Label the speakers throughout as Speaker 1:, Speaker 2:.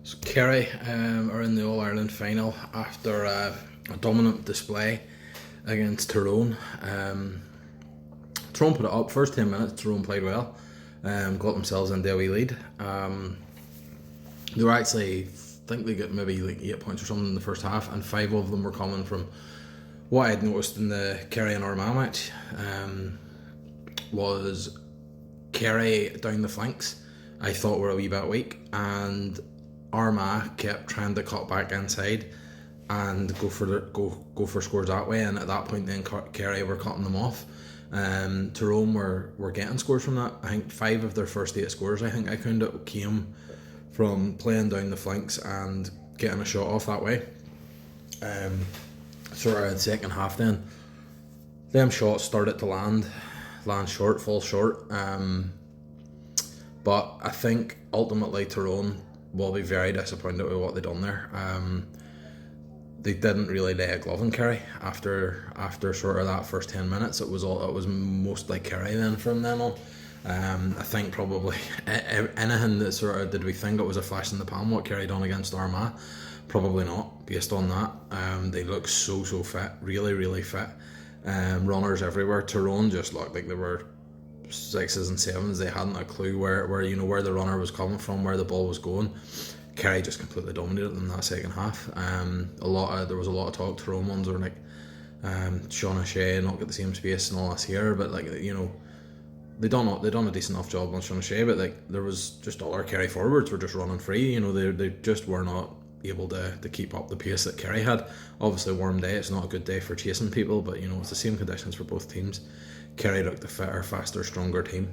Speaker 1: So Kerry are in the All-Ireland final after a dominant display against Tyrone. Tyrone put it up, first 10 minutes Tyrone played well, got themselves into a wee lead. They were actually, I think they got maybe like 8 points or something in the first half, and 5 of them were coming from what I had noticed in the Kerry and Armagh match. Was Kerry down the flanks I thought were a wee bit weak, and Armagh kept trying to cut back inside and go for scores that way, and at that point then Kerry were cutting them off. Tyrone were getting scores from that. I think 5 of their first 8 scores, I think I counted, came from playing down the flanks and getting a shot off that way. Sort of in the second half then, them shots started to land short, fall short. But I think ultimately Tyrone will be very disappointed with what they done there. They didn't really lay a glove on Kerry after sort of that first 10 minutes. It was mostly Kerry then from then on. I think probably anything that sort of, did we think it was a flash in the pan what Kerry done against Armagh? Probably not, based on that. They look so fit, really fit. Runners everywhere. Tyrone just looked like they were 6s and 7s. They hadn't a clue where the runner was coming from, where the ball was going. Kerry just completely dominated them in that second half. There was a lot of talk. Tyrone ones were like Sean O'Shea not get the same space and all this here, but like, you know, they done a decent enough job on Sean O'Shea, but like there was just all our Kerry forwards were just running free. You know, they just were not able to keep up the pace that Kerry had. Obviously, warm day, it's not a good day for chasing people, but you know, it's the same conditions for both teams. Kerry looked the fitter, faster, stronger team.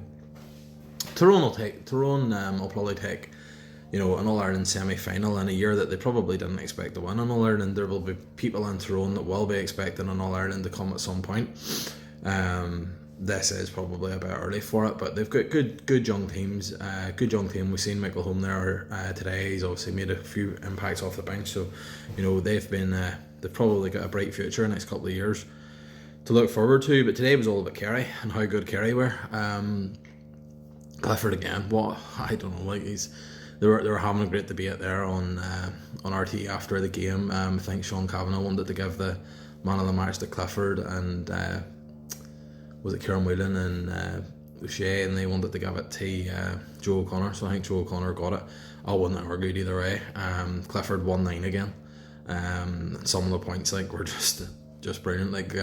Speaker 1: Tyrone will probably take, you know, an All-Ireland semi-final in a year that they probably didn't expect to win an All-Ireland. There will be people in Tyrone that will be expecting an All-Ireland to come at some point. This is probably a bit early for it, but they've got good young teams. Good young team. We've seen Michael Home there today. He's obviously made a few impacts off the bench, so you know they've probably got a bright future in the next couple of years to look forward to. But today was all about Kerry and how good Kerry were. Clifford again. What, I don't know. Like they were having a great debate there on RT after the game. I think Sean Kavanagh wanted to give the man of the match to Clifford, and was it Kieran Whelan and O'Shea, and they wanted to give it to Joe O'Connor. So I think Joe O'Connor got it. I wouldn't have argued either way. Clifford won 9 again. Some of the points like were just brilliant. Like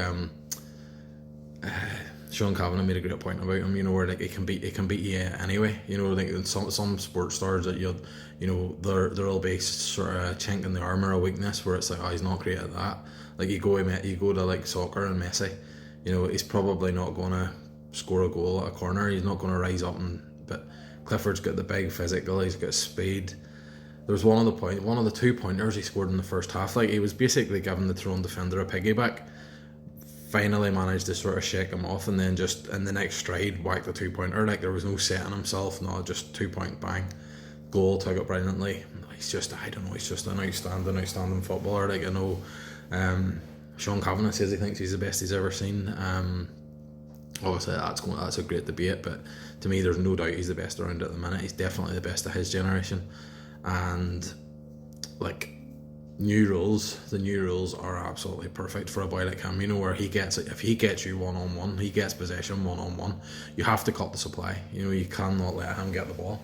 Speaker 1: Sean Kavanagh made a great point about him. You know, where like it can beat you anyway. You know, like some sports stars that you know there'll be sort of a chink in the armour, a weakness where it's like, oh, he's not great at that. Like you go to like soccer and Messi. You know, he's probably not going to score a goal at a corner. He's not going to rise up but Clifford's got the big physical. He's got speed. There was one of the 2 pointers he scored in the first half. Like he was basically giving the Tyrone defender a piggyback. Finally managed to sort of shake him off, and then just in the next stride whacked the 2-pointer. Like there was no setting himself, no, just 2-point bang, goal, took it brilliantly. He's just, I don't know, he's just an outstanding footballer. Like I know. Sean Kavanagh says he thinks he's the best he's ever seen. Obviously that's a great debate, but to me there's no doubt he's the best around at the minute. He's definitely the best of his generation, and like the new rules are absolutely perfect for a boy like him. You know, where if he gets you one-on-one, he gets possession one-on-one, you have to cut the supply. You know, you cannot let him get the ball.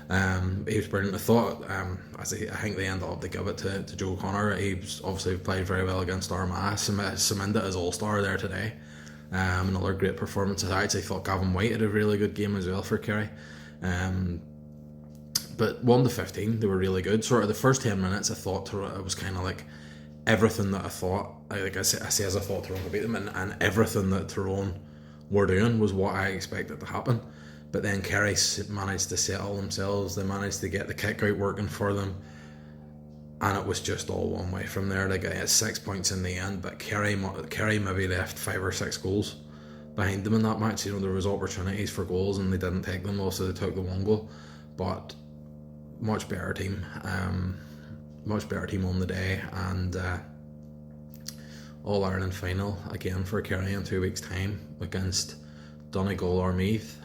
Speaker 1: He was brilliant. I thought, I think they ended up to give it to Joe O'Connor. He's obviously played very well against Armagh, cemented as all-star there today. Another great performance. I actually thought Gavin White had a really good game as well for Kerry. But 1-15, they were really good. Sort of the first 10 minutes, I thought it was kind of like everything that I thought. I thought Tyrone would beat them, and everything that Tyrone were doing was what I expected to happen. But then Kerry managed to settle themselves. They managed to get the kick out working for them, and it was just all one way from there. Like I had 6 points in the end, but Kerry maybe left 5 or 6 goals behind them in that match. You know, there was opportunities for goals and they didn't take them. Also, they took the 1 goal, but much better team on the day, and All-Ireland final again for Kerry in 2 weeks' time against Donegal or Meath.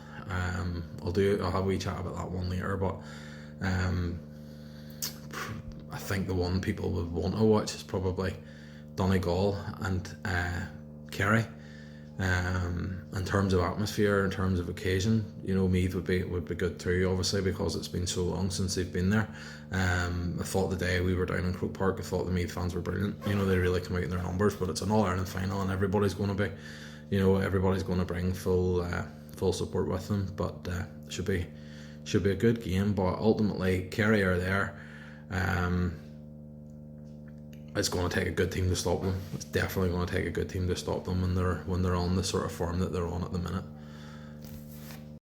Speaker 1: I'll have a wee chat about that one later, but I think the one people would want to watch is probably Donegal and Kerry. In terms of atmosphere, in terms of occasion, Meath would be good too, obviously, because it's been so long since they've been there. I thought the day we were down in Croke Park, I thought the Meath fans were brilliant. They really come out in their numbers, but it's an All-Ireland final and everybody's going to be, everybody's going to bring full support with them. But should be a good game. But ultimately, Kerry are there. It's going to take a good team to stop them. It's definitely going to take a good team to stop them when they're on the sort of form that they're on at the minute.